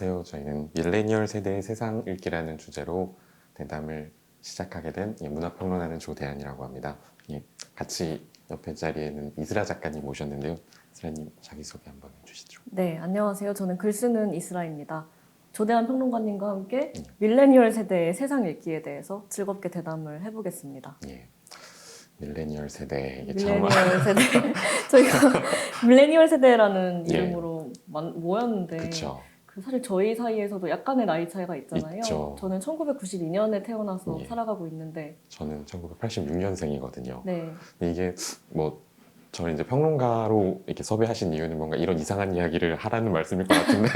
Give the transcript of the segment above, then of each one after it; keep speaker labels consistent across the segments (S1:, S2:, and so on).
S1: 안녕하세요. 저희는 밀레니얼 세대의 세상 읽기라는 주제로 대담을 시작하게 된 문화평론하는 조대한이라고 합니다. 같이 옆에 자리에는 이슬아 작가님 모셨는데요. 이슬아님 자기소개 한번 해주시죠.
S2: 네, 안녕하세요. 저는 글 쓰는 이슬아입니다. 조대한 평론가님과 함께 밀레니얼 세대의 세상 읽기에 대해서 즐겁게 대담을 해보겠습니다.
S1: 예, 밀레니얼 세대 이게
S2: 밀레니얼 세대 저희가 밀레니얼 세대라는
S1: 예.
S2: 이름으로 모였는데
S1: 그쵸.
S2: 사실 저희 사이에서도 약간의 나이 차이가 있잖아요.
S1: 있죠.
S2: 저는 1992년에 태어나서
S1: 예.
S2: 살아가고 있는데
S1: 저는 1986년생이거든요.
S2: 네,
S1: 근데 이게 뭐 저를 이제 평론가로 이렇게 섭외하신 이유는 뭔가 이런 이상한 이야기를 하라는 말씀일 것 같은데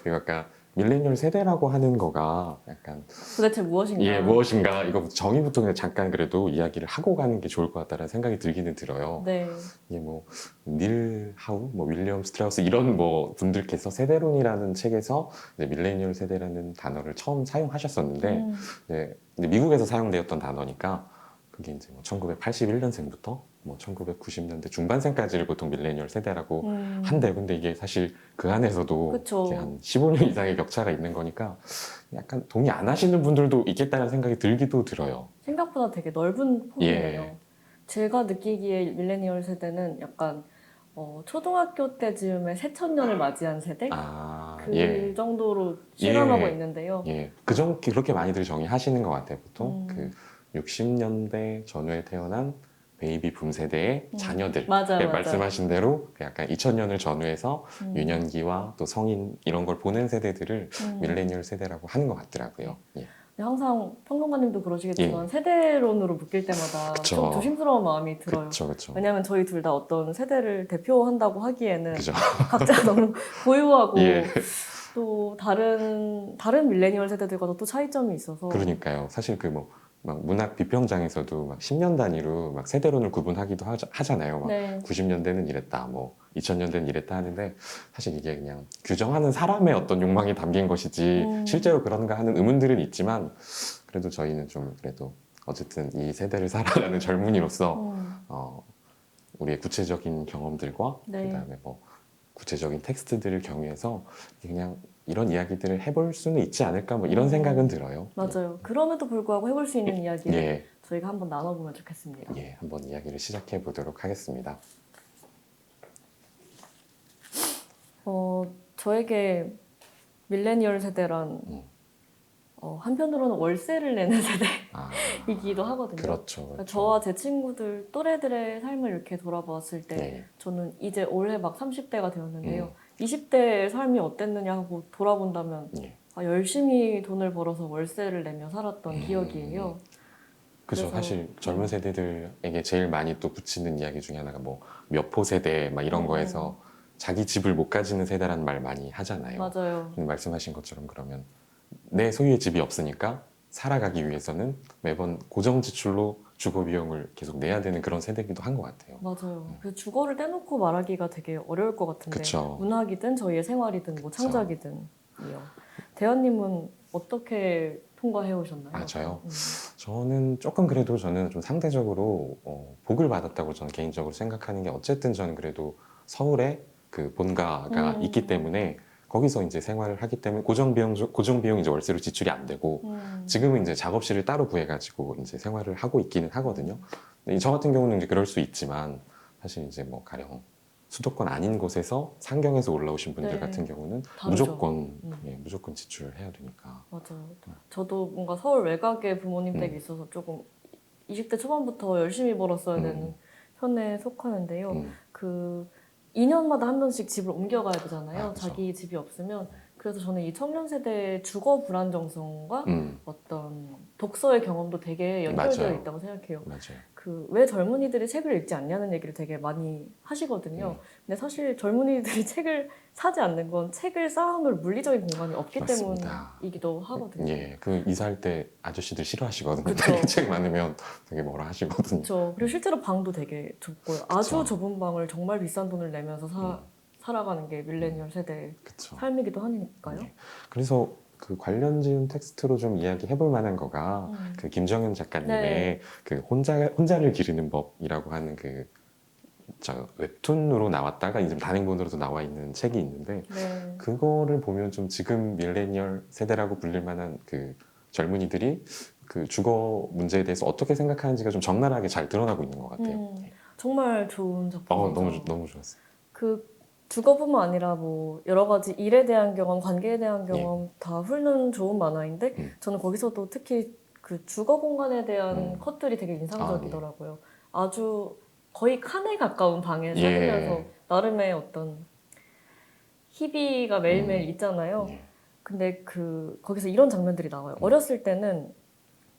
S1: 약간 밀레니얼 세대라고 하는 거가 약간
S2: 도대체 무엇인가?
S1: 예, 무엇인가 이거 정의부터 그냥 잠깐 그래도 이야기를 하고 가는 게 좋을 것 같다는 생각이 들기는 들어요.
S2: 네,
S1: 이게 뭐 닐 하우, 뭐 윌리엄 스트라우스 이런 뭐 분들께서 세대론이라는 책에서 이제 밀레니얼 세대라는 단어를 처음 사용하셨었는데 이제 미국에서 사용되었던 단어니까 그게 이제 뭐 1981년생부터 뭐 1990년대 중반생까지를 보통 밀레니얼 세대라고 한대. 근데 이게 사실 그 안에서도
S2: 그쵸.
S1: 이렇게 한 15년 이상의 격차가 있는 거니까 약간 동의 안 하시는 분들도 있겠다는 생각이 들기도 들어요.
S2: 생각보다 되게 넓은 폭이네요.
S1: 예.
S2: 제가 느끼기에 밀레니얼 세대는 약간 초등학교 때쯤에 새천년을 맞이한 세대? 그
S1: 예.
S2: 정도로 실감하고
S1: 예.
S2: 있는데요.
S1: 예. 그렇게 많이들 정의하시는 것 같아요. 보통 그 60년대 전후에 태어난 베이비 붐 세대의 자녀들.
S2: 맞아요,
S1: 예,
S2: 맞아요.
S1: 말씀하신 대로 그 약간 2000년을 전후해서 유년기와 또 성인 이런 걸 보낸 세대들을 밀레니얼 세대라고 하는 것 같더라고요. 예.
S2: 근데 항상 평론가님도 그러시겠지만
S1: 예.
S2: 세대론으로 묶일 때마다
S1: 그쵸.
S2: 좀 조심스러운 마음이 들어요.
S1: 그쵸.
S2: 왜냐하면 저희 둘 다 어떤 세대를 대표한다고 하기에는
S1: 그죠.
S2: 각자 너무 고유하고
S1: 예.
S2: 또 다른 밀레니얼 세대들과도 또 차이점이 있어서
S1: 그러니까요. 사실 그 뭐 막 문학 비평장에서도 막 10년 단위로 막 세대론을 구분하기도 하잖아요. 막
S2: 네.
S1: 90년대는 이랬다, 뭐 2000년대는 이랬다 하는데 사실 이게 그냥 규정하는 사람의 어떤 욕망이 담긴 것이지 실제로 그런가 하는 의문들은 있지만 그래도 저희는 좀 그래도 어쨌든 이 세대를 살아가는 젊은이로서 우리의 구체적인 경험들과
S2: 네.
S1: 그다음에 뭐 구체적인 텍스트들을 경유해서 그냥 이런 이야기들을 해볼 수는 있지 않을까 뭐 이런 생각은 들어요.
S2: 맞아요. 그럼에도 불구하고 해볼 수 있는 이야기를
S1: 예.
S2: 저희가 한번 나눠보면 좋겠습니다.
S1: 예, 한번 이야기를 시작해 보도록 하겠습니다.
S2: 저에게 밀레니얼 세대란 한편으로는 월세를 내는 세대이기도 하거든요.
S1: 그렇죠.
S2: 저와 제 친구들 또래들의 삶을 이렇게 돌아보았을 때
S1: 네.
S2: 저는 이제 올해 막 30대가 되었는데요. 20대의 삶이 어땠느냐 하고 돌아본다면
S1: 예.
S2: 열심히 돈을 벌어서 월세를 내며 살았던 기억이에요.
S1: 그죠.
S2: 그래서,
S1: 사실 젊은 세대들에게 제일 많이 또 붙이는 이야기 중에 하나가 뭐 몇포 세대 막 이런 거에서 자기 집을 못 가지는 세대라는 말 많이 하잖아요.
S2: 맞아요.
S1: 말씀하신 것처럼 그러면 내 소유의 집이 없으니까 살아가기 위해서는 매번 고정 지출로 주거 비용을 계속 내야 되는 그런 세대이기도 한 것 같아요.
S2: 맞아요. 그래서 주거를 떼놓고 말하기가 되게 어려울 것 같은데
S1: 그쵸.
S2: 문학이든 저희의 생활이든 뭐 창작이든요. 대현님은 어떻게 통과해 오셨나요?
S1: 저요? 저는 조금 그래도 저는 좀 상대적으로 복을 받았다고 저는 개인적으로 생각하는 게 어쨌든 저는 그래도 서울에 그 본가가 있기 때문에 거기서 이제 생활을 하기 때문에 고정 비용 이제 월세로 지출이 안 되고 지금은 이제 작업실을 따로 구해가지고 이제 생활을 하고 있기는 하거든요. 근데 저 같은 경우는 이제 그럴 수 있지만 사실 이제 뭐 가령 수도권 아닌 곳에서 상경에서 올라오신 분들
S2: 네.
S1: 같은 경우는
S2: 다르죠.
S1: 무조건 지출을 해야 되니까.
S2: 맞아요. 저도 뭔가 서울 외곽에 부모님 댁이 있어서 조금 20대 초반부터 열심히 벌었어야 되는 편에 속하는데요. 그 2년마다 한 번씩 집을 옮겨가야 되잖아요.
S1: 그쵸.
S2: 자기 집이 없으면. 그래서 저는 이 청년 세대의 주거 불안정성과 어떤 독서의 경험도 되게 연결되어
S1: 맞아요.
S2: 있다고 생각해요.
S1: 맞아요.
S2: 왜 젊은이들이 책을 읽지 않냐는 얘기를 되게 많이 하시거든요. 근데 사실 젊은이들이 책을 사지 않는 건 책을 쌓아놓을 물리적인 공간이 없기
S1: 맞습니다.
S2: 때문이기도 하거든요.
S1: 예, 그 이사할 때 아저씨들 싫어하시거든요.
S2: 그쵸.
S1: 되게 책 많으면 되게 뭐라 하시거든요.
S2: 그렇죠. 그리고 실제로 방도 되게 좁고요. 아주
S1: 그쵸.
S2: 좁은 방을 정말 비싼 돈을 내면서 살아가는 게 밀레니얼 세대의
S1: 그쵸.
S2: 삶이기도 하니까요.
S1: 예. 그래서 그 관련 지은 텍스트로 좀 이야기해 볼 만한 거가 그 김정현 작가님의
S2: 네.
S1: 그 혼자를 기르는 법이라고 하는 그 저 웹툰으로 나왔다가 이제 단행본으로도 나와 있는 책이 있는데
S2: 네.
S1: 그거를 보면 좀 지금 밀레니얼 세대라고 불릴 만한 그 젊은이들이 그 주거 문제에 대해서 어떻게 생각하는지가 좀 적나라하게 잘 드러나고 있는 것 같아요.
S2: 정말 좋은 작품이죠.
S1: 너무 좋았어요.
S2: 그 주거뿐만 아니라 뭐 여러 가지 일에 대한 경험, 관계에 대한 경험 다 훑는 좋은 만화인데 저는 거기서도 특히 그 주거 공간에 대한 컷들이 되게 인상적이더라고요. 아주 거의 칸에 가까운 방에 살면서 나름의 어떤 희비가 매일매일 있잖아요. 근데 그 거기서 이런 장면들이 나와요. 어렸을 때는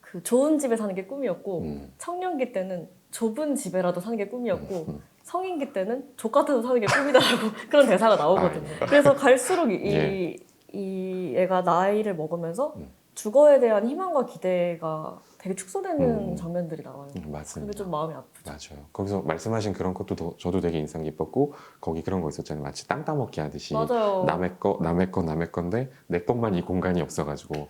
S2: 그 좋은 집에 사는 게 꿈이었고 청년기 때는 좁은 집에라도 사는 게 꿈이었고 성인기 때는 족 같아서 사는 게 꿈이다라고 그런 대사가 나오거든요. 그래서 갈수록 이 애가 나이를 먹으면서 주거에 대한 희망과 기대가 되게 축소되는 장면들이 나와요.
S1: 맞습니다.
S2: 그게 좀 마음이 아프죠.
S1: 맞아요. 거기서 말씀하신 그런 것도 저도 되게 인상 깊었고 거기 그런 거 있었잖아요. 마치 땅 따먹기 하듯이
S2: 맞아요.
S1: 남의 건데 내 것만 이 공간이 없어가지고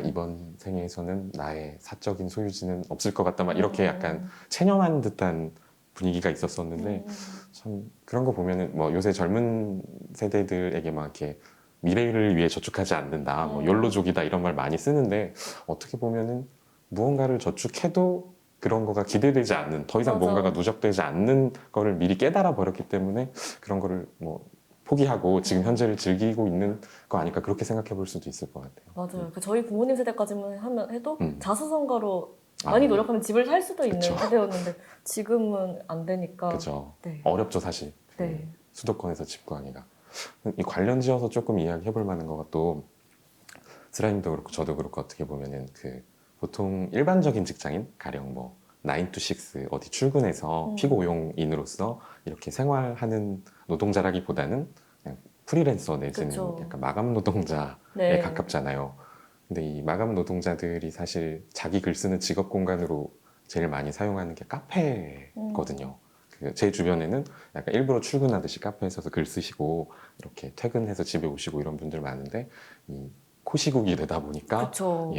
S1: 이번 생에서는 나의 사적인 소유지는 없을 것 같다 막 이렇게 약간 체념한 듯한 분위기가 있었었는데 참 그런 거 보면은 뭐 요새 젊은 세대들에게 막 이렇게 미래를 위해 저축하지 않는다, 뭐 욜로족이다 이런 말 많이 쓰는데 어떻게 보면은 무언가를 저축해도 그런 거가 기대되지 않는, 더 이상
S2: 맞아.
S1: 뭔가가 누적되지 않는 거를 미리 깨달아 버렸기 때문에 그런 거를 뭐 포기하고 지금 현재를 즐기고 있는 거 아닐까 그렇게 생각해 볼 수도 있을 것 같아요.
S2: 맞아요. 그 저희 부모님 세대까지만 해도
S1: 음.
S2: 자수성가로 많이 노력하면 집을 살 수도 있는
S1: 그쵸.
S2: 세대였는데 지금은 안 되니까.
S1: 그렇죠.
S2: 네.
S1: 어렵죠 사실.
S2: 네.
S1: 수도권에서 집 구하기가. 이 관련 지어서 조금 이야기해 볼 만한 것가 또 스라임도 그렇고 저도 그렇고 어떻게 보면은 그 보통 일반적인 직장인 가령 뭐 9 to 6 어디 출근해서 피고용인으로서 이렇게 생활하는 노동자라기보다는 그냥 프리랜서 내지는
S2: 그쵸.
S1: 약간 마감 노동자에
S2: 네.
S1: 가깝잖아요. 근데 이 마감 노동자들이 사실 자기 글 쓰는 직업 공간으로 제일 많이 사용하는 게 카페거든요. 제 주변에는 약간 일부러 출근하듯이 카페에 서서 글 쓰시고 이렇게 퇴근해서 집에 오시고 이런 분들 많은데 이 코시국이 되다 보니까
S2: 그쵸.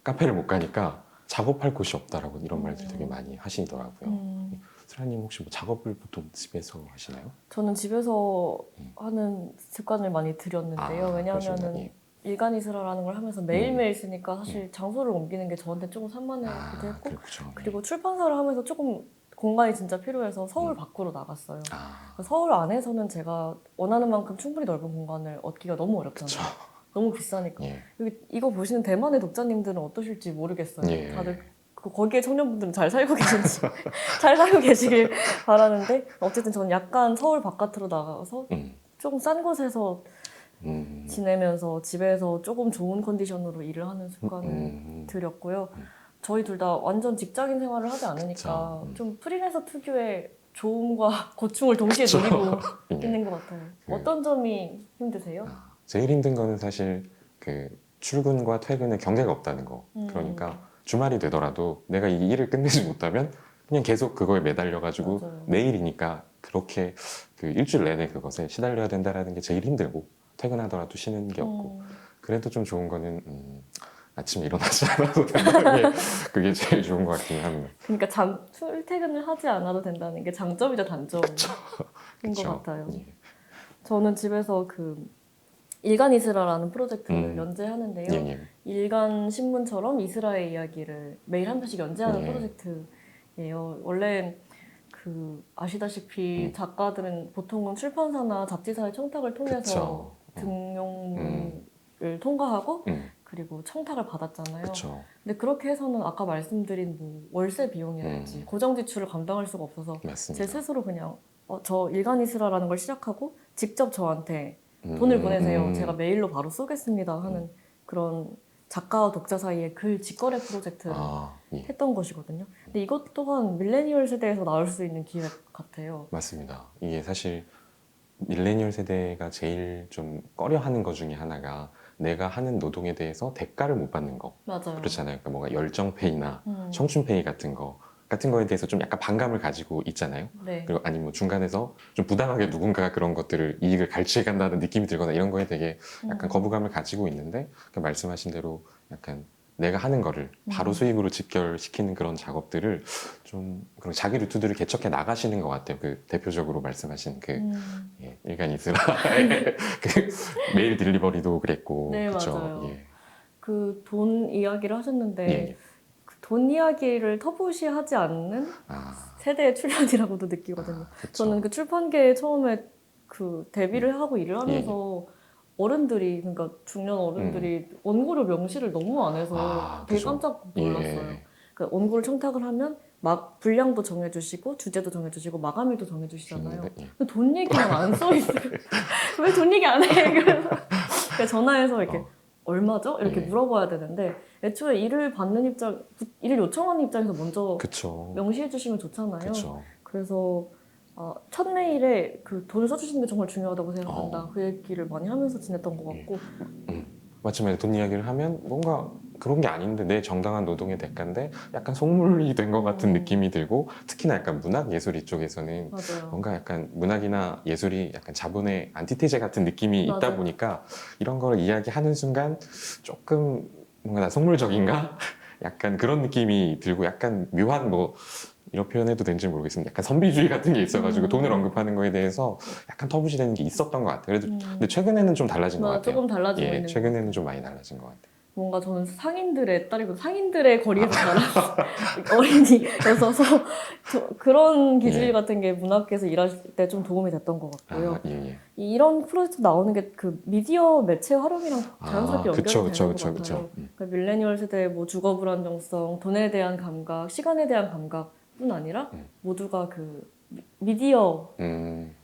S1: 카페를 못 가니까 작업할 곳이 없다라고 이런 말들 되게 많이 하시더라고요. 스라님 혹시 뭐 작업을 보통 집에서 하시나요?
S2: 저는 집에서 하는 습관을 많이 들였는데요. 왜냐하면은 일간 이스라라는 걸 하면서 매일매일 쓰니까 사실 장소를 옮기는 게 저한테 조금 산만하기도 했고 그리고 출판사를 하면서 조금 공간이 진짜 필요해서 서울 밖으로 나갔어요. 서울 안에서는 제가 원하는 만큼 충분히 넓은 공간을 얻기가 너무 어렵잖아요. 너무 비싸니까. 여기 이거 보시는 대만의 독자님들은 어떠실지 모르겠어요. 다들 거기에 청년분들은 잘 살고 계신지 잘 살고 계시길 바라는데 어쨌든 저는 약간 서울 바깥으로 나가서 조금 싼 곳에서 지내면서 집에서 조금 좋은 컨디션으로 일을 하는 습관을 들였고요. 저희 둘 다 완전 직장인 생활을 하지 않으니까 좀 프리랜서 특유의 좋음과 고충을 동시에 누리고 있는 것 같아요. 어떤 점이 힘드세요?
S1: 제일 힘든 거는 사실 그 출근과 퇴근의 경계가 없다는 거. 그러니까 주말이 되더라도 내가 이 일을 끝내지 못하면 그냥 계속 그거에 매달려가지고
S2: 맞아요.
S1: 내일이니까 그렇게 그 일주일 내내 그것에 시달려야 된다라는 게 제일 힘들고 퇴근하더라도 쉬는 게 없고 그래도 좀 좋은 거는 아침에 일어나지 않아도 된다는 게 그게 제일 좋은 것 같긴 합니다.
S2: 그러니까 출퇴근을 하지 않아도 된다는 게 장점이자 단점인 것 같아요. 저는 집에서 그 일간 이스라라는 프로젝트를 연재하는데요. 일간 신문처럼 이스라엘 이야기를 매일 한 편씩 연재하는 프로젝트예요. 원래 그 아시다시피 작가들은 보통은 출판사나 잡지사의 청탁을 통해서 등용을 통과하고 그리고 청탁을 받았잖아요. 근데 그렇게 해서는 아까 말씀드린 뭐 월세 비용이랄지 고정 지출을 감당할 수가 없어서 제 스스로 그냥 저 일간 이스라라는 걸 시작하고 직접 저한테 돈을 보내세요. 제가 메일로 바로 쏘겠습니다 하는 그런 작가와 독자 사이의 글 직거래 프로젝트를 했던 것이거든요. 근데 이것 또한 밀레니얼 세대에서 나올 수 있는 기획 같아요.
S1: 맞습니다. 이게 사실 밀레니얼 세대가 제일 좀 꺼려하는 것 중에 하나가 내가 하는 노동에 대해서 대가를 못 받는 거.
S2: 맞아요.
S1: 그렇잖아요. 그러니까 뭔가 열정페이나 청춘페이 같은 거에 대해서 좀 약간 반감을 가지고 있잖아요. 그리고 아니면 뭐 중간에서 좀 부당하게 누군가가 그런 것들을 이익을 갈취해 간다는 느낌이 들거나 이런 거에 되게 약간 거부감을 가지고 있는데 말씀하신 대로 약간 내가 하는 거를 바로 수익으로 직결시키는 그런 작업들을 좀 그런 자기 루트들을 개척해 나가시는 것 같아요. 그 대표적으로 말씀하신 그 예, 일간 이스라 그 메일 딜리버리도 그랬고
S2: 네,
S1: 그쵸?
S2: 맞아요.
S1: 예.
S2: 그 돈 이야기를 하셨는데
S1: 예.
S2: 그 돈 이야기를 터부시하지 않는
S1: 아,
S2: 세대의 출연이라고도 느끼거든요.
S1: 그쵸.
S2: 저는 그 출판계에 처음에 그 데뷔를 하고 일을
S1: 예.
S2: 하면서 어른들이 그러니까 중년 어른들이 원고료 명시를 너무 안 해서
S1: 아,
S2: 되게
S1: 그죠.
S2: 깜짝 놀랐어요.
S1: 예.
S2: 그 원고를 청탁을 하면 막 분량도 정해주시고 주제도 정해주시고 마감일도 정해주시잖아요.
S1: 주는데, 예.
S2: 근데 돈 얘기만 안 써 있어요. 왜 돈 얘기 안 해? 그래서 전화해서 이렇게 얼마죠? 이렇게
S1: 예.
S2: 물어봐야 되는데 애초에 일을 받는 입장, 일을 요청하는 입장에서 먼저
S1: 그쵸.
S2: 명시해 주시면 좋잖아요.
S1: 그쵸.
S2: 그래서 첫 메일에 그 돈을 써주시는 게 정말 중요하다고 생각한다.
S1: 어.
S2: 그 얘기를 많이 하면서 지냈던 것
S1: 예.
S2: 같고.
S1: 마침에 돈 이야기를 하면 뭔가 그런 게 아닌데 내 정당한 노동의 대가인데 약간 속물이 된 것 같은 느낌이 들고 특히나 약간 문학 예술 이쪽에서는
S2: 맞아요.
S1: 뭔가 약간 문학이나 예술이 약간 자본의 안티테제 같은 느낌이 있다
S2: 맞아요.
S1: 보니까 이런 걸 이야기하는 순간 조금 뭔가 나 속물적인가? 약간 그런 느낌이 들고 약간 묘한 뭐 이런 표현해도 되는지 모르겠습니다. 약간 선비주의 같은 게 있어가지고 돈을 언급하는 거에 대해서 약간 터부시되는 게 있었던 것 같아요. 그래도 근데 최근에는 좀 달라진 것 같아요.
S2: 조금 달라지고
S1: 예,
S2: 있는 것
S1: 최근에는
S2: 같아요.
S1: 좀 많이 달라진 것 같아요.
S2: 뭔가 저는 상인들의 딸이고 상인들의 거리에서 자란 어린이여서 그런 기질
S1: 예.
S2: 같은 게 문학계에서 일하실 때 좀 도움이 됐던 것 같고요.
S1: 아, 예, 예.
S2: 이런 프로젝트 나오는 게 그 미디어 매체 활용이랑 자연스럽게 연결이
S1: 그쵸,
S2: 되는
S1: 그쵸,
S2: 것
S1: 그쵸,
S2: 같아요.
S1: 그쵸.
S2: 그러니까 밀레니얼 세대의 뭐 주거 불안정성, 돈에 대한 감각, 시간에 대한 감각뿐 아니라 모두가 그 미디어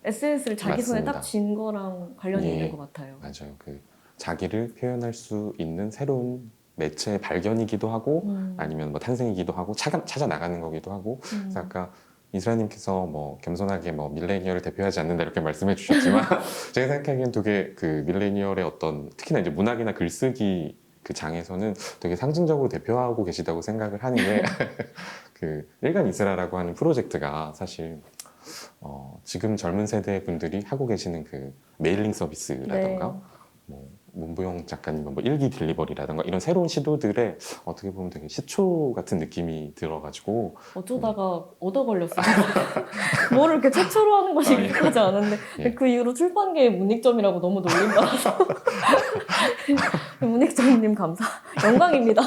S2: SNS를 자기 손에 딱
S1: 맞습니다.
S2: 쥔 거랑 관련이
S1: 예,
S2: 있는 것 같아요.
S1: 맞아요. 그 자기를 표현할 수 있는 새로운 매체의 발견이기도 하고 아니면 뭐 탄생이기도 하고 찾아 나가는 거기도 하고 그래서 아까 이스라님께서 뭐 겸손하게 뭐 밀레니얼을 대표하지 않는다 이렇게 말씀해 주셨지만 제가 생각하기엔 되게 그 밀레니얼의 어떤 특히나 이제 문학이나 글쓰기 그 장에서는 되게 상징적으로 대표하고 계시다고 생각을 하는 게 그 일간 이스라라고 하는 프로젝트가 사실 지금 젊은 세대 분들이 하고 계시는 그 메일링 서비스라던가
S2: 네.
S1: 뭐 문부영 작가님은 뭐 일기 딜리버리라던가 이런 새로운 시도들에 어떻게 보면 되게 시초 같은 느낌이 들어가지고
S2: 어쩌다가 얻어 걸렸어요. 뭐를 이렇게 최초로 하는 것이
S1: 예.
S2: 익숙하지 않은데
S1: 예.
S2: 그 이후로 출판계의 문익점이라고 너무 놀림받아서 문익점님 감사 영광입니다.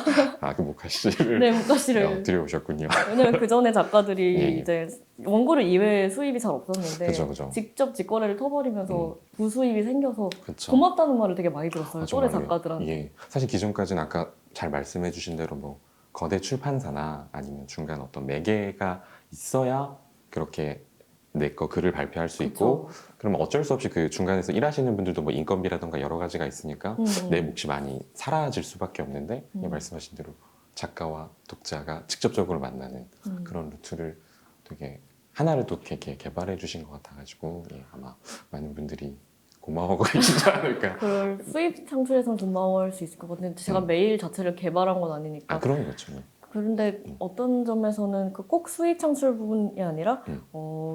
S1: 그 모카씨를
S2: 네, 문과씨를
S1: 들여오셨군요.
S2: 왜냐면 그 전에 작가들이
S1: 예, 예.
S2: 이제 원고를 이외에 수입이 잘 없었는데
S1: 그죠, 그죠.
S2: 직접 직거래를 터버리면서 부수입이 생겨서
S1: 그쵸.
S2: 고맙다는 말을 되게 많이 들었어요. 또래
S1: 정말요.
S2: 작가들한테.
S1: 예. 사실 기존까지는 아까 잘 말씀해 주신 대로 뭐 거대 출판사나 아니면 중간 어떤 매개가 있어야 그렇게 내 거 글을 발표할 수 있고 그러면 어쩔 수 없이 그 중간에서 일하시는 분들도 뭐 인건비라던가 여러 가지가 있으니까 내 몫이 많이 사라질 수밖에 없는데 말씀하신 대로 작가와 독자가 직접적으로 만나는 그런 루트를 되게 하나를 또 이렇게 개발해 주신 것 같아가지고 예, 아마 많은 분들이 고마워하고 계시지 않을까.
S2: 그걸 수입 창출에선 고마워할 수 있을 것 같은데 제가 메일 자체를 개발한 건 아니니까.
S1: 그런 거죠.
S2: 그런데 어떤 점에서는 그 꼭 수익 창출 부분이 아니라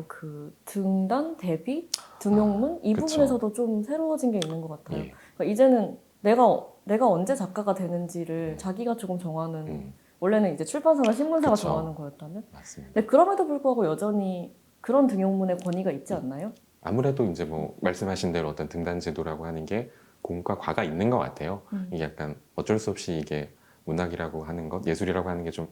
S2: 그 등단, 데뷔, 등용문 이
S1: 그쵸.
S2: 부분에서도 좀 새로워진 게 있는 것 같아요.
S1: 예.
S2: 그러니까 이제는 내가 언제 작가가 되는지를 자기가 조금 정하는 원래는 이제 출판사나 신문사가
S1: 그쵸.
S2: 정하는 거였다면
S1: 맞습니다.
S2: 근데 그럼에도 불구하고 여전히 그런 등용문의 권위가 있지 않나요?
S1: 아무래도 이제 뭐 말씀하신 대로 어떤 등단 제도라고 하는 게 공과 과가 있는 것 같아요. 이게 약간 어쩔 수 없이 이게 문학이라고 하는 것, 예술이라고 하는 게 좀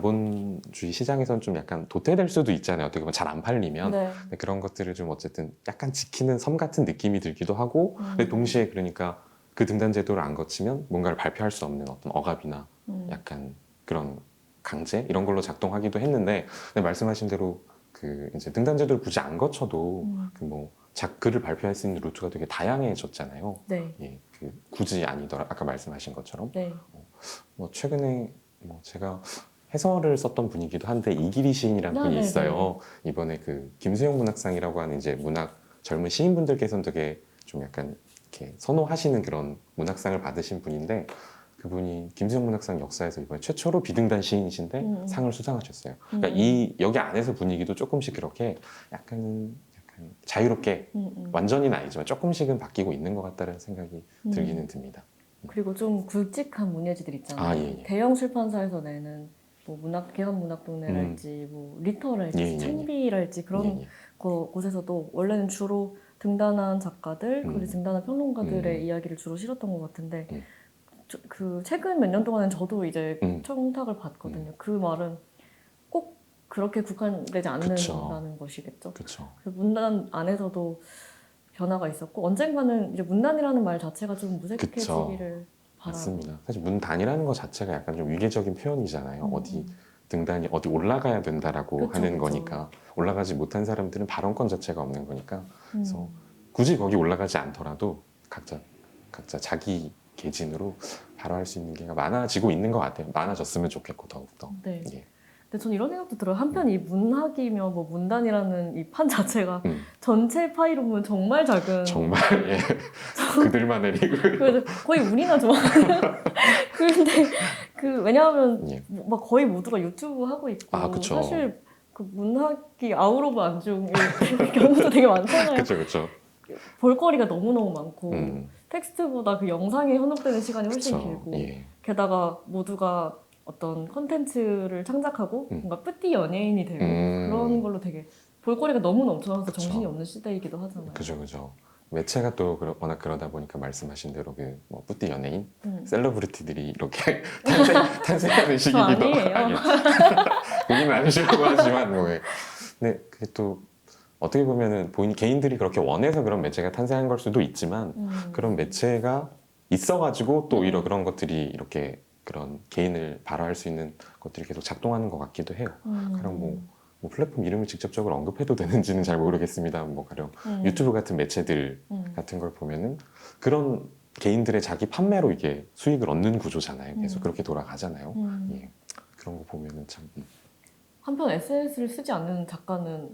S1: 자본주의 시장에선 좀 약간 도태될 수도 있잖아요. 어떻게 보면 잘 안 팔리면.
S2: 네.
S1: 근데 그런 것들을 좀 어쨌든 약간 지키는 섬 같은 느낌이 들기도 하고 근데 동시에 그러니까 그 등단 제도를 안 거치면 뭔가를 발표할 수 없는 어떤 억압이나 약간 그런 강제 이런 걸로 작동하기도 했는데 근데 말씀하신 대로 그 이제 등단 제도를 굳이 안 거쳐도 그 뭐 글을 발표할 수 있는 루트가 되게 다양해졌잖아요.
S2: 네.
S1: 예, 그 굳이 아니더라 아까 말씀하신 것처럼
S2: 네.
S1: 뭐 최근에 뭐 제가 해설을 썼던 분이기도 한데 이기리 시인이라는 분이
S2: 네네.
S1: 있어요. 이번에 그 김수영 문학상이라고 하는 이제 문학 젊은 시인분들께서는 되게 좀 약간 이렇게 선호하시는 그런 문학상을 받으신 분인데 그분이 김수영 문학상 역사에서 이번에 최초로 비등단 시인이신데 상을 수상하셨어요. 그러니까 이 여기 안에서 분위기도 조금씩 그렇게 약간 자유롭게 완전히는 아니지만 조금씩은 바뀌고 있는 것 같다는 생각이 들기는 듭니다.
S2: 그리고 좀 굵직한 문예지들 있잖아요.
S1: 아, 예, 예.
S2: 대형 출판사에서 내는 뭐 개헌문학동네랄지 뭐 리터랄지
S1: 예, 예, 예.
S2: 창비랄지 그런
S1: 예, 예.
S2: 곳에서도 원래는 주로 등단한 작가들 그리고 등단한 평론가들의
S1: 음.
S2: 이야기를 주로 실었던 것 같은데
S1: 음.
S2: 그 최근 몇 년 동안은 저도 이제
S1: 음.
S2: 청탁을 받거든요. 그 말은 꼭 그렇게 국한되지 않는다는
S1: 그쵸.
S2: 것이겠죠.
S1: 그렇죠.
S2: 그래서 문단 안에서도 변화가 있었고 언젠가는 이제 문단이라는 말 자체가 좀 무색해지기를 바라고.
S1: 맞습니다. 사실 문단이라는 것 자체가 약간 좀 위계적인 표현이잖아요. 어디
S2: 음.
S1: 등단이 어디 올라가야 된다라고
S2: 그쵸,
S1: 하는
S2: 그쵸.
S1: 거니까 올라가지 못한 사람들은 발언권 자체가 없는 거니까 그래서
S2: 음.
S1: 굳이 거기 올라가지 않더라도 각자 자기 계진으로 발언할 수 있는 게 많아지고 있는 것 같아요. 많아졌으면 좋겠고 더욱더.
S2: 네.
S1: 예.
S2: 근데 저는 이런 생각도 들어요. 한편 이 문학이며 뭐 문단이라는 이 판 자체가 전체 파이로 보면 정말 작은.
S1: 정말 예. 그들만의 리그.
S2: 그래서 거의 운이나 좋아하는. 근데 왜냐하면
S1: 예.
S2: 막 거의 모두가 유튜브 하고 있고
S1: 아, 그쵸.
S2: 사실 그 문학이 아웃 오브 안중일 경우도 되게 많잖아요.
S1: 그렇죠.
S2: 볼거리가 너무너무 많고 텍스트보다 그 영상에 현혹되는 시간이 훨씬
S1: 그쵸.
S2: 길고
S1: 예.
S2: 게다가 모두가 어떤 컨텐츠를 창작하고 뭔가 뿌띠 연예인이 되고 그런 걸로 되게 볼거리가 너무 넘쳐나서
S1: 그쵸.
S2: 정신이 없는 시대이기도 하잖아요.
S1: 그죠. 매체가 또 워낙 그러다 보니까 말씀하신 대로 뭐 뿌띠 연예인, 셀러브리티들이 이렇게 탄생하는 시기기도
S2: 아니에요.
S1: 여기는 아니시라고 하지만 뭐. 근데 그게 또 어떻게 보면은 개인들이 그렇게 원해서 그런 매체가 탄생한 걸 수도 있지만 그런 매체가 있어가지고 또 오히려 그런 것들이 이렇게 그런 개인을 발화할 수 있는 것들이 계속 작동하는 것 같기도 해요. 그럼 뭐 플랫폼 이름을 직접적으로 언급해도 되는지는 잘 모르겠습니다. 뭐 가령 유튜브 같은 매체들 같은 걸 보면은 그런 개인들의 자기 판매로 이게 수익을 얻는 구조잖아요. 계속 그렇게 돌아가잖아요. 예. 그런 거 보면은 참.
S2: 한편 SNS를 쓰지 않는 작가는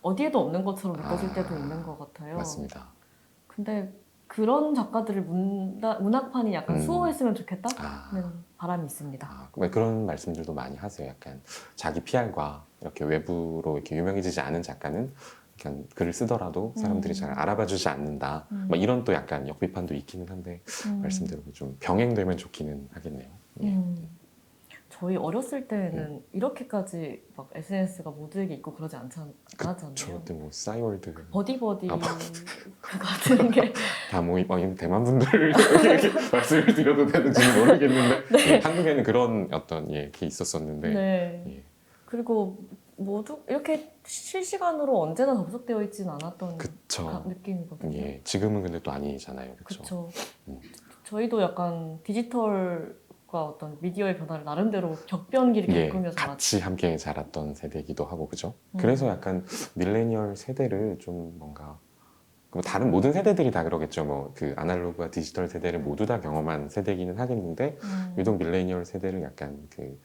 S2: 어디에도 없는 것처럼 느껴질 때도 있는 것 같아요.
S1: 맞습니다.
S2: 근데 그런 작가들을 문학판이 약간 수호했으면 좋겠다는 바람이 있습니다.
S1: 그런 말씀들도 많이 하세요. 약간 자기 PR과 이렇게 외부로 이렇게 유명해지지 않은 작가는 그냥 글을 쓰더라도 사람들이 잘 알아봐주지 않는다. 막 이런 또 약간 역비판도 있기는 한데 말씀대로 좀 병행되면 좋기는 하겠네요. 예.
S2: 저희 어렸을 때는 이렇게까지 막 SNS가 모두에게 있고 그러지 않잖아요.
S1: 그때 뭐 싸이월드
S2: 버디버디 같은 게
S1: 다 모임 대만 분들 말씀을 드려도 되는지는 모르겠는데
S2: 네.
S1: 한국에는 그런 어떤 게 있었었는데
S2: 네.
S1: 예.
S2: 그리고 모두 이렇게 실시간으로 언제나 접속되어 있지는 않았던 느낌이거든요.
S1: 예. 지금은 근데 또 아니잖아요.
S2: 그렇죠. 저희도 약간 디지털과 어떤 미디어의 변화를 나름대로 격변기를 겪으면서
S1: 같이 함께 자랐던 세대이기도 하고 그죠? 그래서 약간 밀레니얼 세대를 좀 뭔가 다른 모든 세대들이 다 그러겠죠. 뭐 그 아날로그와 디지털 세대를 모두 다 경험한 세대이기는 하겠는데 유독 밀레니얼 세대를 약간 그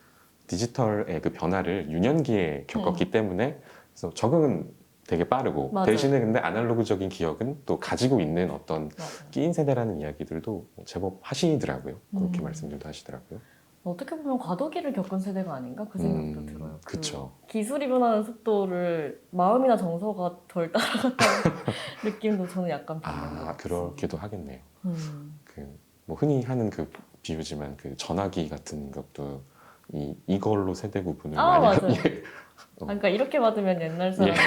S1: 디지털의 그 변화를 유년기에 겪었기 때문에 그래서 적응은 되게 빠르고
S2: 맞아요.
S1: 대신에 근데 아날로그적인 기억은 또 가지고 있는 어떤
S2: 맞아요.
S1: 끼인 세대라는 이야기들도 제법 하시더라고요. 그렇게 말씀들도 하시더라고요.
S2: 어떻게 보면 과도기를 겪은 세대가 아닌가 그 생각도 들어요.
S1: 그쵸.
S2: 기술이 변하는 속도를 마음이나 정서가 덜 따라갔다는 느낌도 저는 약간 받는 것 같아요.
S1: 그렇기도 하겠네요. 뭐 흔히 하는 그 비유지만 그 전화기 같은 것도 이걸로 세대 구분을 많이
S2: 맞아요. 그러니까 이렇게 받으면 옛날 사람이고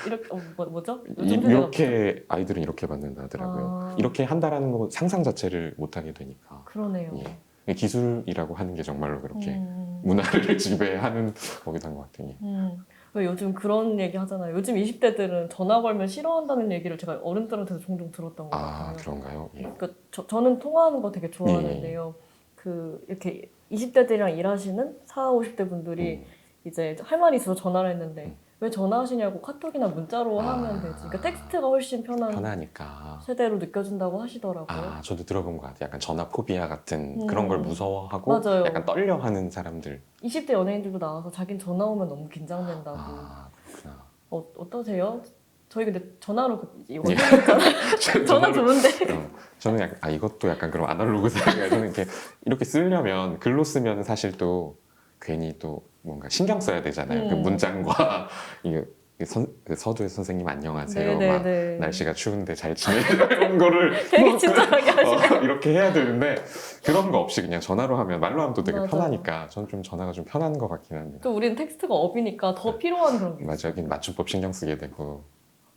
S2: 이렇게 뭐죠? 요즘 세대가
S1: 이렇게 아이들은 이렇게 받는다더라고요. 이렇게 한다라는 거 상상 자체를 못 하게 되니까.
S2: 그러네요.
S1: 기술이라고 하는 게 정말로 그렇게 문화를 지배하는 거기도 한 것 같아요.
S2: 왜 요즘 그런 얘기 하잖아요. 요즘 20대들은 전화 걸면 싫어한다는 얘기를 제가 어른들한테서 종종 들었던 것 같아요.
S1: 그런가요? 예.
S2: 그러니까 저는 통화하는 거 되게 좋아하는데요. 이렇게 20대들이랑 일하시는 40, 50대 분들이 이제 할 말이 있어서 전화를 했는데 왜 전화하시냐고 카톡이나 문자로 하면 되지. 그러니까 텍스트가 훨씬 편하니까 세대로 느껴진다고 하시더라고요.
S1: 저도 들어본 것 같아요. 약간 전화 포비아 같은 그런 걸 무서워하고
S2: 맞아요.
S1: 약간 떨려하는 사람들.
S2: 20대 연예인들도 나와서 자긴 전화 오면 너무 긴장된다고.
S1: 그렇구나.
S2: 어떠세요? 저희 근데 전화로 전화 좋은데.
S1: 저는 약간 이것도 약간 그런 아날로그 세대가 저는 이렇게 쓰려면 글로 쓰면 사실 또 괜히 또 뭔가 신경 써야 되잖아요. 그 문장과 이게 그 서두에 선생님 안녕하세요. 막
S2: 네네네.
S1: 날씨가 추운데 잘 지내요? 이런 거를
S2: 되게 친절하게 하시네요.
S1: 이렇게 해야 되는데 그런 거 없이 그냥 전화로 하면 말로 하면 또 되게
S2: 맞아요.
S1: 편하니까 저는 좀 전화가 좀 편한 것 같긴 합니다.
S2: 또 우리는 텍스트가 업이니까 더 필요한 그런 게 있어요.
S1: 맞아요. 여긴 맞춤법 신경 쓰게 되고.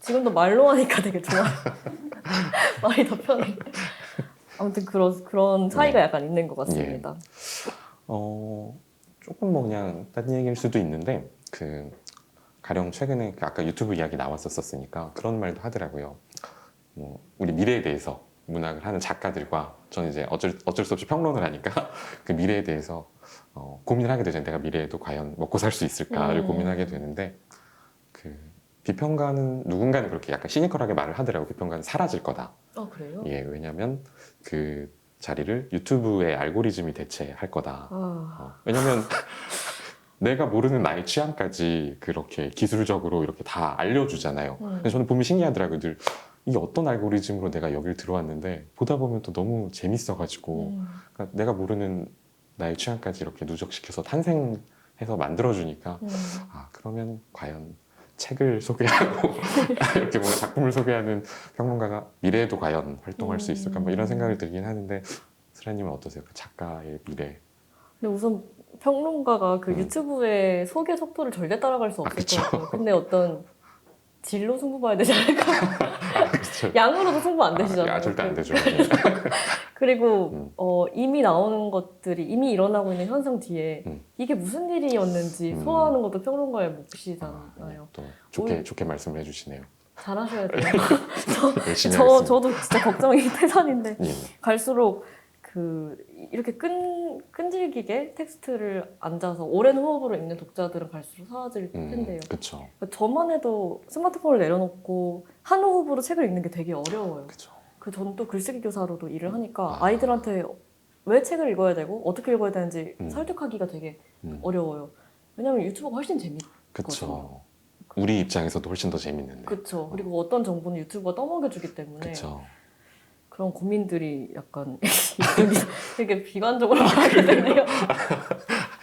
S2: 지금도 말로 하니까 되게 좋아요. 말이 더 편해. 아무튼 그런 차이가 약간 있는 것 같습니다.
S1: 조금 뭐 그냥 딴 얘기일 수도 있는데 가령 최근에 아까 유튜브 이야기 나왔었으니까 그런 말도 하더라고요. 뭐 우리 미래에 대해서 문학을 하는 작가들과 저는 이제 어쩔 수 없이 평론을 하니까 그 미래에 대해서 고민을 하게 되죠. 내가 미래에도 과연 먹고 살 수 있을까를 고민하게 되는데 그 비평가는 누군가는 그렇게 약간 시니컬하게 말을 하더라고요. 비평가는 사라질 거다.
S2: 그래요?
S1: 예, 왜냐면 그 자리를 유튜브의 알고리즘이 대체할 거다. 왜냐면 내가 모르는 나의 취향까지 그렇게 기술적으로 이렇게 다 알려주잖아요. 근데 저는 보면 신기하더라고요. 늘 이게 어떤 알고리즘으로 내가 여길 들어왔는데 보다 보면 또 너무 재밌어가지고 그러니까 내가 모르는 나의 취향까지 이렇게 누적시켜서 탄생해서 만들어주니까 그러면 과연 책을 소개하고 이렇게 뭔가 작품을 소개하는 평론가가 미래에도 과연 활동할 수 있을까 뭐 이런 생각을 들긴 하는데 슬아님은 어떠세요? 그 작가의 미래.
S2: 근데 우선 평론가가 그 유튜브의 소개 속도를 절대 따라갈 수 없을
S1: 그쵸.
S2: 것 같아요. 근데 어떤 질로 승부 봐야 되지 않을까요?
S1: 그렇죠.
S2: 양으로도 승부 안 되시잖아요.
S1: 절대 안 되죠.
S2: 그리고 이미 나오는 것들이 이미 일어나고 있는 현상 뒤에 이게 무슨 일이었는지 소화하는 것도 평론가의 몫이잖아요.
S1: 또 좋게 말씀을 해주시네요.
S2: 잘하셔야 돼요.
S1: 열심히 하겠습니다.
S2: 저도 진짜 걱정이 태산인데
S1: 예.
S2: 갈수록 이렇게 끈질기게 텍스트를 앉아서 오랜 호흡으로 읽는 독자들은 갈수록 사라질 텐데요.
S1: 그렇죠.
S2: 저만 해도 스마트폰을 내려놓고 한 호흡으로 책을 읽는 게 되게 어려워요.
S1: 그렇죠.
S2: 저는 또 글쓰기 교사로도 일을 하니까 아이들한테 왜 책을 읽어야 되고 어떻게 읽어야 되는지 설득하기가 되게 어려워요. 왜냐면 유튜브가 훨씬 재밌거든요.
S1: 그렇죠. 우리 입장에서도 훨씬 더 재밌는데.
S2: 그렇죠. 그리고 어떤 정보는 유튜브가 떠먹여주기 때문에
S1: 그렇죠.
S2: 그런 고민들이 약간 되게 비관적으로 말하게 되네요.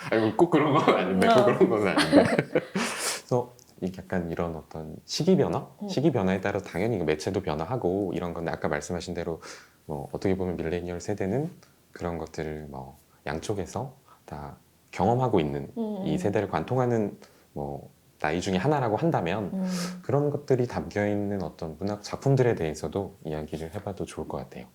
S1: 아니, 꼭 그런 건 아닌데, 꼭 그런 건 아닌데. 그래서 약간 이런 어떤 시기 변화에 따라 당연히 매체도 변화하고 이런 건데 아까 말씀하신 대로 뭐 어떻게 보면 밀레니얼 세대는 그런 것들을 뭐 양쪽에서 다 경험하고 있는 이 세대를 관통하는 뭐 나이 중에 하나라고 한다면 그런 것들이 담겨 있는 어떤 문학 작품들에 대해서도 이야기를 해봐도 좋을 것 같아요.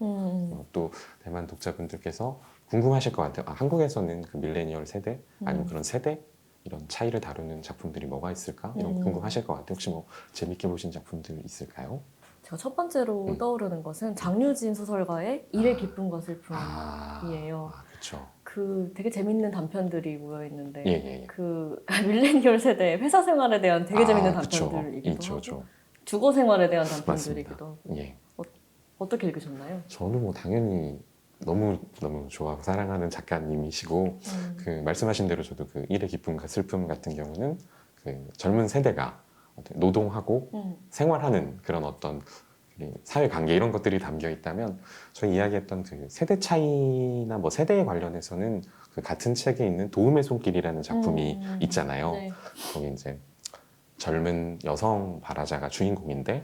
S1: 또 대만 독자분들께서 궁금하실 것 같아요. 한국에서는 그 밀레니얼 세대 아니면 그런 세대 이런 차이를 다루는 작품들이 뭐가 있을까? 이런 거 궁금하실 것 같아요. 혹시 뭐 재밌게 보신 작품들 있을까요?
S2: 제가 첫 번째로 떠오르는 것은 장유진 소설가의 일의 기쁨과 슬픔이에요.
S1: 그렇죠.
S2: 되게 재밌는 단편들이 모여 있는데
S1: 예.
S2: 밀레니얼 세대 회사 생활에 대한 되게 재밌는 단편들이기도 하고 주거 생활에 대한 단편들이기도 하고
S1: 예.
S2: 어떻게 읽으셨나요?
S1: 저는 뭐 당연히 너무 좋아하고 사랑하는 작가님이시고 말씀하신 대로 저도 그 일의 기쁨과 슬픔 같은 경우는 그 젊은 세대가 노동하고 생활하는 그런 어떤 사회관계 이런 것들이 담겨 있다면 저희 이야기했던 그 세대 차이나 뭐 세대에 관련해서는 그 같은 책에 있는 도움의 손길이라는 작품이 있잖아요.
S2: 네.
S1: 거기 이제 젊은 여성 발화자가 주인공인데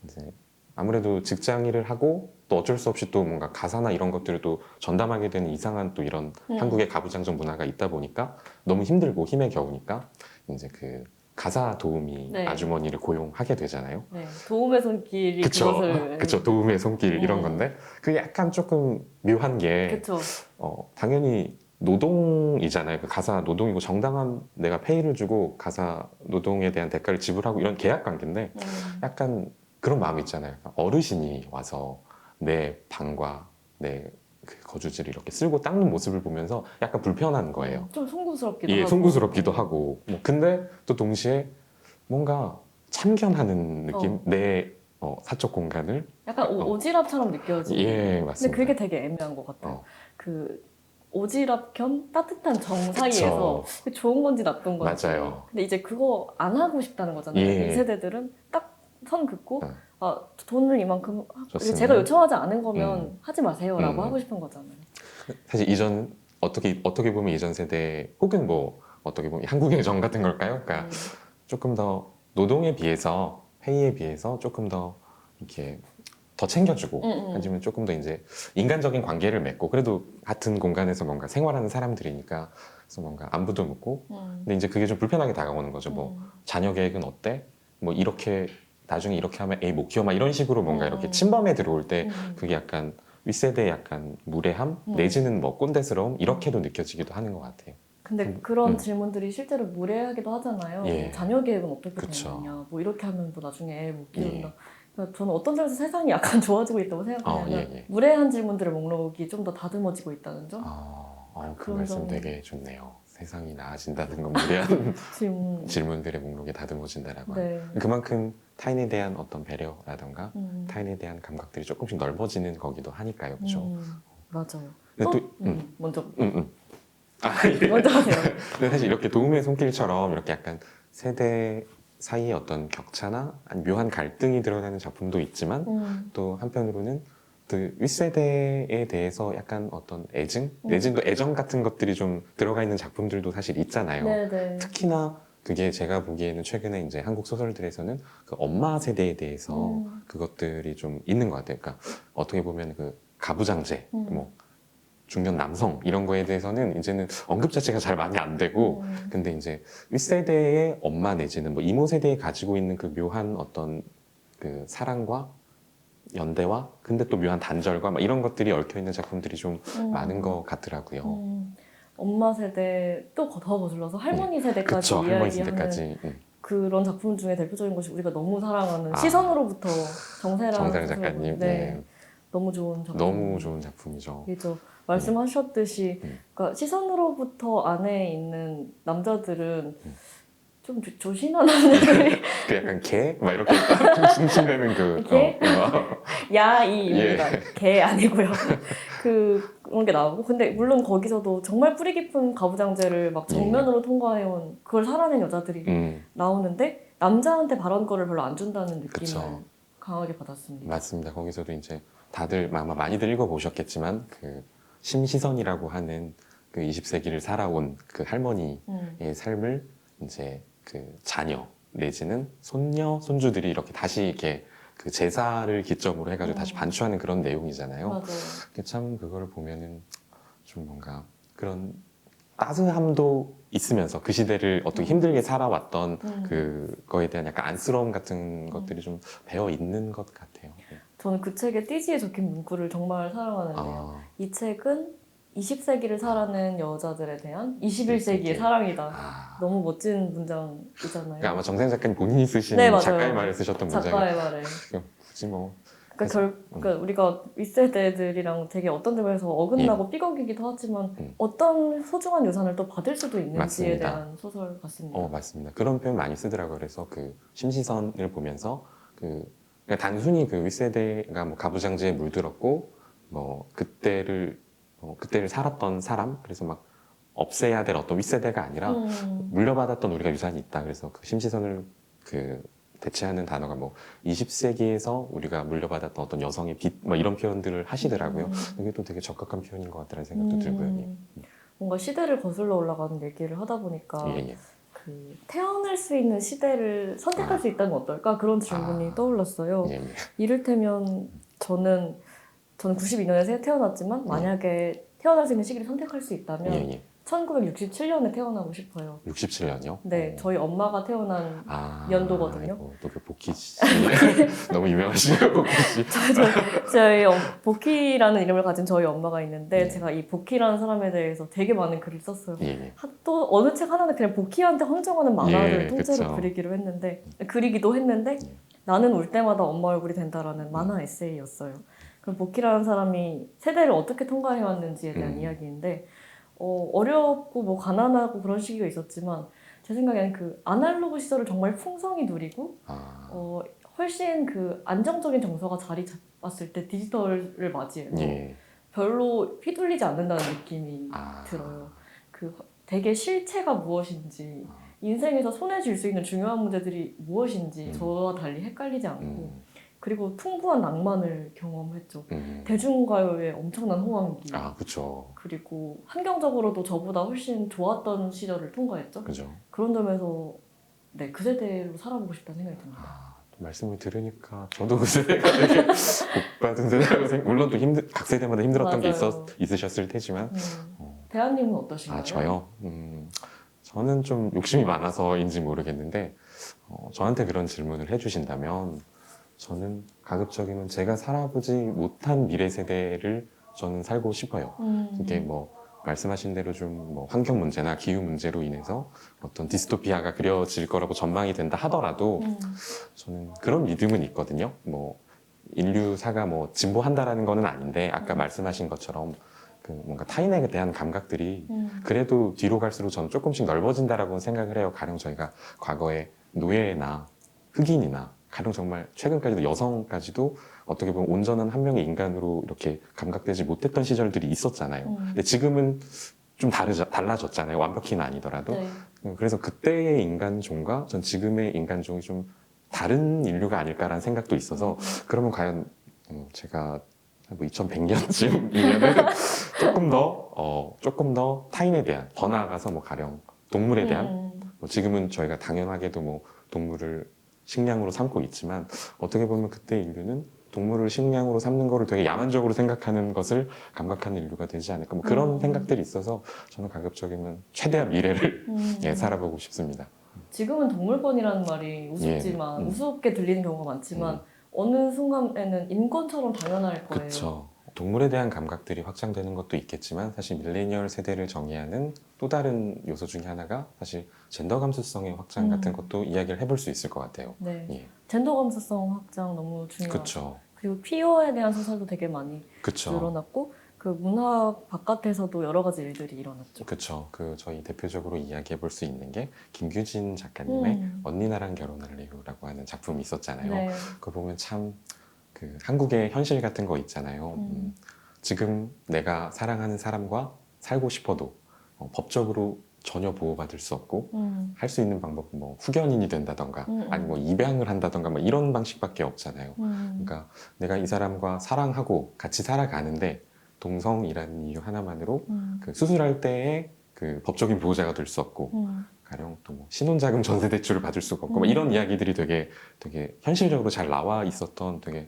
S1: 이제 아무래도 직장 일을 하고 또 어쩔 수 없이 또 뭔가 가사나 이런 것들을 또 전담하게 되는 이상한 또 이런 한국의 가부장적 문화가 있다 보니까 너무 힘들고 힘에 겨우니까 이제 그 가사 도우미 아주머니를 고용하게 되잖아요.
S2: 네, 도움의 손길이
S1: 그쵸, 도움의 손길 이런 건데 그게 약간 조금 묘한 게 당연히 노동이잖아요. 그 가사 노동이고 정당한 내가 페이를 주고 가사 노동에 대한 대가를 지불하고 이런 계약 관계인데 약간 그런 마음이 있잖아요. 어르신이 와서 내 방과 내 그 거주지를 이렇게 쓸고 닦는 모습을 보면서 약간 불편한 거예요.
S2: 좀 송구스럽기도 하고.
S1: 송구스럽기도 하고. 근데 또 동시에 뭔가 참견하는 느낌? 내 사적 공간을
S2: 약간 오지랖처럼 느껴지는.
S1: 예, 맞습니다.
S2: 근데 그게 되게 애매한 것 같아요. 오지랖 겸 따뜻한 정 사이에서 좋은 건지 나쁜 건지.
S1: 맞아요.
S2: 근데 이제 그거 안 하고 싶다는 거잖아요. 이 세대들은 딱 선 긋고 돈을 이만큼 제가 요청하지 않은 거면 하지 마세요라고 하고 싶은 거잖아요.
S1: 사실 어떻게 보면 이전 세대 혹은 뭐 어떻게 보면 한국의 정 같은 걸까요? 그러니까 조금 더 노동에 비해서 회의에 비해서 조금 더 이렇게 더 챙겨주고 하지만 조금 더 이제 인간적인 관계를 맺고 그래도 같은 공간에서 뭔가 생활하는 사람들이니까 그래서 뭔가 안부도 묻고 근데 이제 그게 좀 불편하게 다가오는 거죠. 뭐 자녀 계획은 어때? 뭐 이렇게 나중에 이렇게 하면 애 못 키워 막 이런 식으로 뭔가 이렇게 침범에 들어올 때 그게 약간 윗세대의 약간 무례함 내지는 뭐 꼰대스러움 이렇게도 느껴지기도 하는 것 같아요.
S2: 근데 그런 질문들이 실제로 무례하기도 하잖아요.
S1: 예.
S2: 뭐 자녀 계획은 어떻게
S1: 그쵸.
S2: 되느냐, 뭐 이렇게 하면 뭐 나중에 애 못 키운다.
S1: 예.
S2: 그러니까 저는 어떤 점에서 세상이 약간 좋아지고 있다고 생각하냐면
S1: 예.
S2: 무례한 질문들의 목록이 좀 더 다듬어지고 있다는 점.
S1: 그
S2: 그런
S1: 말씀
S2: 점.
S1: 되게 좋네요. 세상이 나아진다는 건 무례한
S2: 질문.
S1: 질문들의 목록이 다듬어진다라고
S2: 네.
S1: 하는 그만큼 타인에 대한 어떤 배려라던가
S2: 음.
S1: 타인에 대한 감각들이 조금씩 넓어지는 거기도 하니까요. 그렇죠?
S2: 맞아요.
S1: 근데
S2: 또,
S1: 또
S2: 먼저.
S1: 예.
S2: 먼저 하세요.
S1: 근데 사실 이렇게 도움의 손길처럼 이렇게 약간 세대 사이의 어떤 격차나 아니 묘한 갈등이 드러나는 작품도 있지만 또 한편으로는 그 윗세대에 대해서 약간 어떤 애증 내지는 또 애정 같은 것들이 좀 들어가 있는 작품들도 사실 있잖아요.
S2: 네네.
S1: 특히나 그게 제가 보기에는 최근에 이제 한국 소설들에서는 그 엄마 세대에 대해서 그것들이 좀 있는 것 같아요. 그러니까 어떻게 보면 그 가부장제, 뭐 중년 남성 이런 거에 대해서는 이제는 언급 자체가 잘 많이 안 되고 근데 이제 윗세대의 엄마 내지는 뭐 이모 세대에 가지고 있는 그 묘한 어떤 그 사랑과 연대와 근데 또 묘한 단절과 막 이런 것들이 얽혀 있는 작품들이 좀 많은 것 같더라고요.
S2: 엄마 세대 또 더 거슬러서 할머니 세대까지
S1: 그쵸, 할머니
S2: 이야기하는
S1: 세대까지.
S2: 그런 작품 중에 대표적인 것이 우리가 너무 사랑하는 시선으로부터 정세라는
S1: 정세라
S2: 소설.
S1: 작가님,
S2: 네.
S1: 예.
S2: 너무 좋은 작품.
S1: 너무 좋은 작품이죠.
S2: 그죠. 말씀하셨듯이 그러니까 시선으로부터 안에 있는 남자들은 좀 조신한 남자들이
S1: 그 약간 개? 막 이렇게 싱싱대는 그
S2: 개? 야이입니다. 개 아니고요. 그런 게 나오고 근데 물론 거기서도 정말 뿌리 깊은 가부장제를 막 정면으로 통과해온 그걸 살아낸 여자들이 나오는데 남자한테 발언권을 별로 안 준다는 느낌을
S1: 그쵸.
S2: 강하게 받았습니다.
S1: 맞습니다. 거기서도 이제 다들 아마 많이들 읽어보셨겠지만 그 심시선이라고 하는 그 20세기를 살아온 그 할머니의 삶을 이제 그 자녀 내지는 손녀, 손주들이 이렇게 다시 이렇게 그 제사를 기점으로 해가지고 다시 반추하는 그런 내용이잖아요.
S2: 맞아요.
S1: 참 그거를 보면은 좀 뭔가 그런 따스함도 있으면서 그 시대를 어떻게 힘들게 살아왔던 그거에 대한 약간 안쓰러움 같은 것들이 좀 배어 있는 것 같아요.
S2: 저는 그 책의 띠지에 적힌 문구를 정말 사랑하는데요. 이 책은 20세기를 살아낸 여자들에 대한 21세기의 사랑이다. 너무 멋진 문장이잖아요.
S1: 그러니까 아마 정생 작가님 본인이 쓰신
S2: 네, 맞아요.
S1: 작가의 말을 쓰셨던 문장이
S2: 작가의 말에.
S1: 굳이 뭐
S2: 그러니까 우리가 윗세대들이랑 되게 어떤 점에서 어긋나고 삐걱이기도 하지만 어떤 소중한 유산을 또 받을 수도 있는지에
S1: 맞습니다.
S2: 대한 소설 같습니다.
S1: 맞습니다. 그런 표현 많이 쓰더라고요. 그래서 그 심시선을 보면서 그러니까 단순히 그 윗세대가 뭐 가부장제에 물들었고 뭐 그때를 살았던 사람 그래서 막 없애야 될 어떤 윗세대가 아니라 물려받았던 우리가 유산이 있다. 그래서 그 심시선을 그 대체하는 단어가 뭐 20세기에서 우리가 물려받았던 어떤 여성의 빛, 뭐 이런 표현들을 하시더라고요. 이게 또 되게 적합한 표현인 것 같다는 생각도 들고요. 예.
S2: 뭔가 시대를 거슬러 올라가는 얘기를 하다 보니까
S1: 예.
S2: 그 태어날 수 있는 시대를 선택할 수 있다면 어떨까? 그런 질문이 떠올랐어요.
S1: 예.
S2: 이를테면 저는 92년에 태어났지만 만약에 태어날 수 있는 시기를 선택할 수 있다면 1967년에 태어나고 싶어요.
S1: 67년이요?
S2: 네, 저희 엄마가 태어난 연도거든요.
S1: 또 그 복희 씨 너무 유명하시네요, 복희 씨.
S2: 저희 복희라는 이름을 가진 저희 엄마가 있는데 제가 이 복희라는 사람에 대해서 되게 많은 글을 썼어요. 또 어느 책 하나는 그냥 복희한테 헌정하는 만화를 통째로 그리기도 했는데 나는 울 때마다 엄마 얼굴이 된다라는 만화 에세이였어요. 그럼 복희라는 사람이 세대를 어떻게 통과해왔는지에 대한 이야기인데 어렵고 뭐 가난하고 그런 시기가 있었지만 제 생각에는 그 아날로그 시절을 정말 풍성히 누리고 훨씬 그 안정적인 정서가 자리 잡았을 때 디지털을 맞이해서 별로 휘둘리지 않는다는 느낌이 들어요. 그 되게 실체가 무엇인지 인생에서 손에 쥘 수 있는 중요한 문제들이 무엇인지 저와 달리 헷갈리지 않고 그리고 풍부한 낭만을 경험했죠. 대중가요의 엄청난 호황기.
S1: 그렇죠.
S2: 그리고 환경적으로도 저보다 훨씬 좋았던 시절을 통과했죠.
S1: 그죠.
S2: 그런 점에서 네, 그 세대로 살아보고 싶다는 생각이 듭니다.
S1: 말씀을 들으니까 저도 그 세대가 되게 복 받은 세대라고 물론 또 각 세대마다 힘들었던 게
S2: 맞아요.
S1: 있으셨을 테지만
S2: 대한님은 어떠신가요?
S1: 저요? 저는 좀 욕심이 많아서인지 모르겠는데 저한테 그런 질문을 해주신다면 저는 가급적이면 제가 살아보지 못한 미래 세대를 저는 살고 싶어요. 이게 뭐 말씀하신 대로 좀 뭐 환경 문제나 기후 문제로 인해서 어떤 디스토피아가 그려질 거라고 전망이 된다 하더라도 저는 그런 믿음은 있거든요. 뭐 인류사가 뭐 진보한다라는 거는 아닌데 아까 말씀하신 것처럼 그 뭔가 타인에 대한 감각들이 그래도 뒤로 갈수록 저는 조금씩 넓어진다라고 생각을 해요. 가령 저희가 과거에 노예나 흑인이나 가령 정말 최근까지도 여성까지도 어떻게 보면 온전한 한 명의 인간으로 이렇게 감각되지 못했던 시절들이 있었잖아요. 근데 지금은 좀 달라졌잖아요. 완벽히는 아니더라도.
S2: 네.
S1: 그래서 그때의 인간종과 전 지금의 인간종이 좀 다른 인류가 아닐까라는 생각도 있어서 그러면 과연 제가 뭐 2100년쯤이면은 조금 더 타인에 대한 더 나아가서 뭐 가령 동물에 대한 뭐 지금은 저희가 당연하게도 뭐 동물을 식량으로 삼고 있지만 어떻게 보면 그때 인류는 동물을 식량으로 삼는 거를 되게 야만적으로 생각하는 것을 감각하는 인류가 되지 않을까 뭐 그런 생각들이 있어서 저는 가급적이면 최대한 미래를 예, 살아보고 싶습니다.
S2: 지금은 동물권이라는 말이 우습지만 우습게 들리는 경우가 많지만 어느 순간에는 인권처럼 당연할 거예요.
S1: 그렇죠. 동물에 대한 감각들이 확장되는 것도 있겠지만 사실 밀레니얼 세대를 정의하는 또 다른 요소 중에 하나가 사실 젠더 감수성의 확장 같은 것도 이야기를 해볼 수 있을 것 같아요.
S2: 네.
S1: 예.
S2: 젠더 감수성 확장 너무 중요하죠.
S1: 그렇죠.
S2: 그리고 퀴어에 대한 소설도 되게 많이
S1: 그렇죠.
S2: 늘어났고 그 문학 바깥에서도 여러 가지 일들이 일어났죠.
S1: 그렇죠. 그 저희 대표적으로 이야기해 볼 수 있는 게 김규진 작가님의 언니 나랑 결혼할래요라고 하는 작품이 있었잖아요.
S2: 네.
S1: 그거 보면 참 그 한국의 현실 같은 거 있잖아요. 지금 내가 사랑하는 사람과 살고 싶어도 법적으로 전혀 보호받을 수 없고 할 수 있는 방법은 뭐 후견인이 된다던가 아니면 뭐 입양을 한다던가 뭐 이런 방식밖에 없잖아요. 그러니까 내가 이 사람과 사랑하고 같이 살아가는데 동성이라는 이유 하나만으로 그 수술할 때에 그 법적인 보호자가 될 수 없고 가령 또 뭐 신혼자금 전세 대출을 받을 수가 없고 뭐 이런 이야기들이 되게 현실적으로 잘 나와 있었던 되게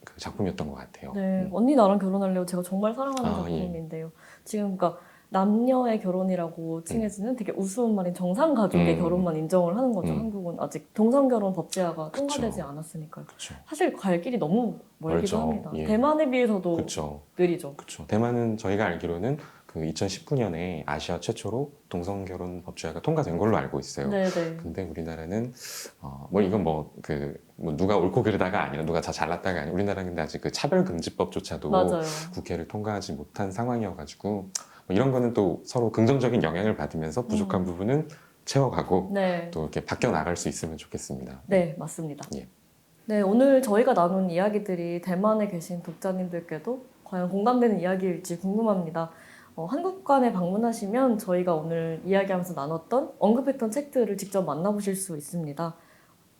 S1: 그 작품이었던 것 같아요.
S2: 네, 언니 나랑 결혼할래요. 제가 정말 사랑하는 작품인데요. 지금 그러니까 남녀의 결혼이라고 칭해지는 되게 우스운 말인 정상 가족의 결혼만 인정을 하는 거죠. 한국은 아직 동성 결혼 법제화가 통과되지 않았으니까요.
S1: 그쵸.
S2: 사실 갈 길이 너무 멀기도
S1: 멀죠.
S2: 합니다.
S1: 예.
S2: 대만에 비해서도
S1: 그쵸.
S2: 느리죠.
S1: 그렇죠. 대만은 저희가 알기로는 그 2019년에 아시아 최초로 동성 결혼 법제화가 통과된 걸로 알고 있어요.
S2: 네네.
S1: 근데 우리나라는 뭐 이건 뭐 누가 옳고 그르다가 아니라 누가 더 잘났다가 아니라 우리나라는 근데 아직 그 차별금지법조차도
S2: 맞아요.
S1: 국회를 통과하지 못한 상황이어가지고 뭐 이런 거는 또 서로 긍정적인 영향을 받으면서 부족한 부분은 채워가고
S2: 네.
S1: 또 이렇게 바뀌어 나갈 수 있으면 좋겠습니다.
S2: 네, 맞습니다.
S1: 예.
S2: 네, 오늘 저희가 나눈 이야기들이 대만에 계신 독자님들께도 과연 공감되는 이야기일지 궁금합니다. 한국관에 방문하시면 저희가 오늘 이야기하면서 나눴던 언급했던 책들을 직접 만나보실 수 있습니다.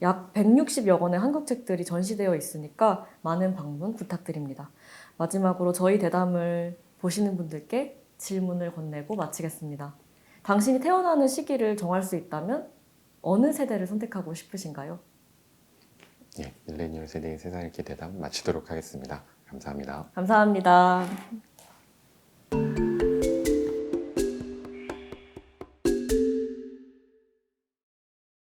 S2: 약 160여 권의 한국 책들이 전시되어 있으니까 많은 방문 부탁드립니다. 마지막으로 저희 대담을 보시는 분들께 질문을 건네고 마치겠습니다. 당신이 태어나는 시기를 정할 수 있다면 어느 세대를 선택하고 싶으신가요?
S1: 예, 밀레니얼 세대의 세상 읽기 대담 마치도록 하겠습니다. 감사합니다.
S2: 감사합니다.